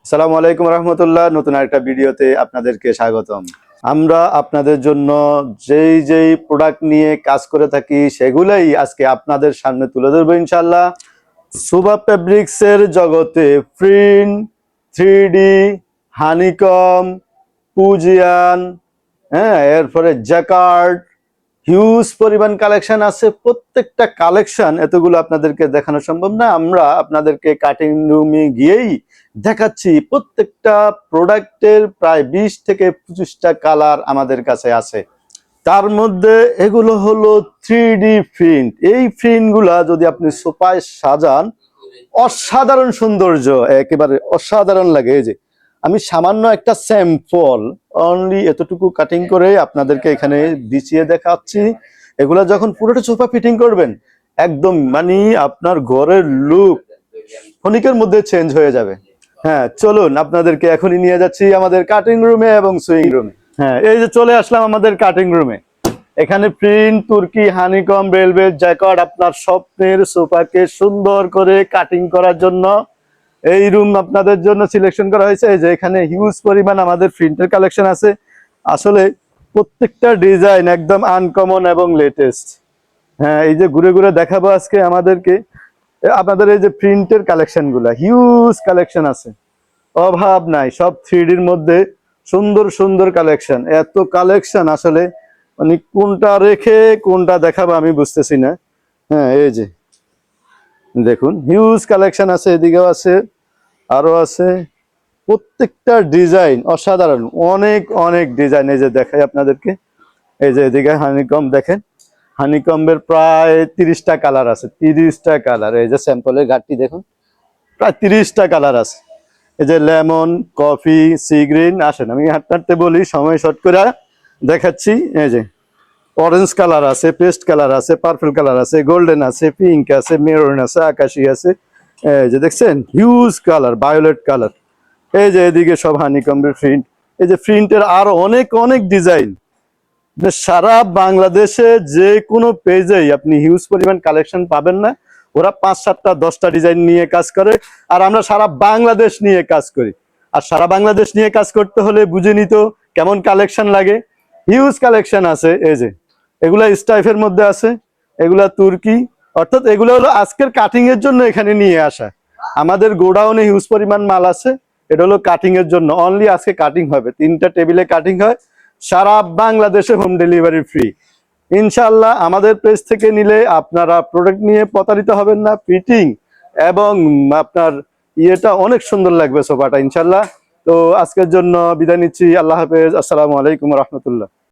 আসসালামু আলাইকুম রহমতুল্লাহ। নতুন একটা ভিডিওতে আপনাদেরকে স্বাগতম। আমরা আপনাদের জন্য যেই প্রোডাক্ট নিয়ে কাজ করে থাকি সেগুলাই আজকে আপনাদের সামনে তুলে ধরবো ইনশাল্লাহ। সুবা ফেব্রিক্স এর জগতে প্রিন্ট, 3D, হানিকম, পুজিয়ান, হ্যাঁ, এরপরে জ্যাকার্ড, হিউজ পরিমাণ কালেকশন আছে। প্রত্যেকটা কালেকশন এতগুলো আপনাদেরকে দেখানো সম্ভব না। আমরা আপনাদেরকে কাটিং রুমে গিয়েই দেখাচ্ছি। প্রত্যেকটা প্রোডাক্টের প্রায় 20 থেকে 25টা কালার আমাদের কাছে আছে। তার মধ্যে এগুলো হলো 3D প্রিন্ট। এই প্রিন্টগুলা যদি আপনি সোফায় সাজান, অসাধারণ সৌন্দর্য, একেবারে অসাধারণ লাগে। এই যে আমি সামান্য একটা স্যাম্পল অনলি এতটুকু কাটিং করে আপনাদেরকে এখানে বিছিয়ে দেখাচ্ছি। এগুলা যখন পুরোটা সোফা ফিটিং করবেন, একদম মানে আপনার ঘরের লুক ক্ষণিকের মধ্যে চেঞ্জ হয়ে যাবে। হ্যাঁ, চলুন আপনাদেরকে এখনই নিয়ে যাচ্ছি আমাদের কাটিং রুমে এবং সুইং রুমে। হ্যাঁ, এই যে চলে আসলাম আমাদের কাটিং রুমে। এখানে প্রিন্ট, তুর্কি, হানিকম, ভেলভেট, জ্যাকার্ড আপনার স্বপ্নের সোফাকে সুন্দর করে কাটিং করার জন্য এই রুম আপনাদের জন্য সিলেকশন করা হয়েছে। এই যে এখানে হিউজ পরিমাণ আমাদের প্রিন্টের কালেকশন আছে। আসলে প্রত্যেকটা ডিজাইন একদম আনকমন এবং লেটেস্ট। হ্যাঁ, এই যে ঘুরে ঘুরে দেখাবো আজকে আপনাদের এই যে প্রিন্টের কালেকশন গুলা, হিউজ কালেকশন আছে, অভাব নাই। সব 3Dর মধ্যে সুন্দর সুন্দর কালেকশন, এত কালেকশন আসলে মানে কোনটা রেখে কোনটা দেখাবো আমি বুঝতেছি না। হ্যাঁ, এই যে দেখুন হিউজ কালেকশন আছে, এদিকেও আছে, আরো আছে। প্রত্যেকটা ডিজাইন অসাধারণ, অনেক অনেক ডিজাইন। এই যে দেখাই আপনাদেরকে, এই যে এদিকে হানিকম দেখেন, হানিকম্বের প্রায় 30টা কালার আছে। 30টা কালার। এই যে স্যাম্পলের গাঠটি দেখুন, প্রায় 30টা কালার আছে। এই যে লেমন, কফি, সি গ্রিন। আসেন আমি হাঁটতে হাঁটতে বলি, সময় শর্ট করে দেখাচ্ছি। এই যে অরেঞ্জ কালার আছে, পেস্ট কালার আছে, পার্পল কালার আছে, গোল্ডেন আছে, পিঙ্ক আছে, মেরুন আছে, আকাশি আছে। এই যে দেখছেন হিউজ কালার, ভায়োলেট কালার। এই যে এদিকে সব হানিকম্বের প্রিন্ট। এই যে প্রিন্টের আরো অনেক অনেক ডিজাইন। সারা বাংলাদেশে যে কোনো পেজেই আপনি হিউজ পরিমাণ কালেকশন পাবেন না। ওরা 5, 7টা 10টা ডিজাইন নিয়ে কাজ করে, আর আমরা সারা বাংলাদেশ নিয়ে কাজ করি। আর সারা বাংলাদেশ নিয়ে কাজ করতে হলে বুঝে নিত কেমন কালেকশন লাগে। হিউজ কালেকশন আছে। এই যে এগুলা স্টাইফের মধ্যে আছে, এগুলা তুর্কি, অর্থাৎ এগুলো হলো আজকের কাটিং এর জন্য এখানে নিয়ে আসা। আমাদের গোডাউনে হিউজ পরিমাণ মাল আছে। এটা হলো কাটিং এর জন্য, অনলি আজকে কাটিং হবে। 3টা টেবিলে কাটিং হয়, সারা বাংলাদেশে হোম ডেলিভারি ফ্রি ইনশাল্লাহ। আমাদের পেজ থেকে নিলে আপনারা প্রোডাক্ট নিয়ে প্রতারিত হবেন না। ফিটিং এবং আপনার ইয়েটা অনেক সুন্দর লাগবে সোফাটা ইনশাল্লাহ। তো আজকের জন্য বিদায় নিচ্ছি। আল্লাহ হাফেজ। আসসালামু আলাইকুম রহমতুল্লাহ।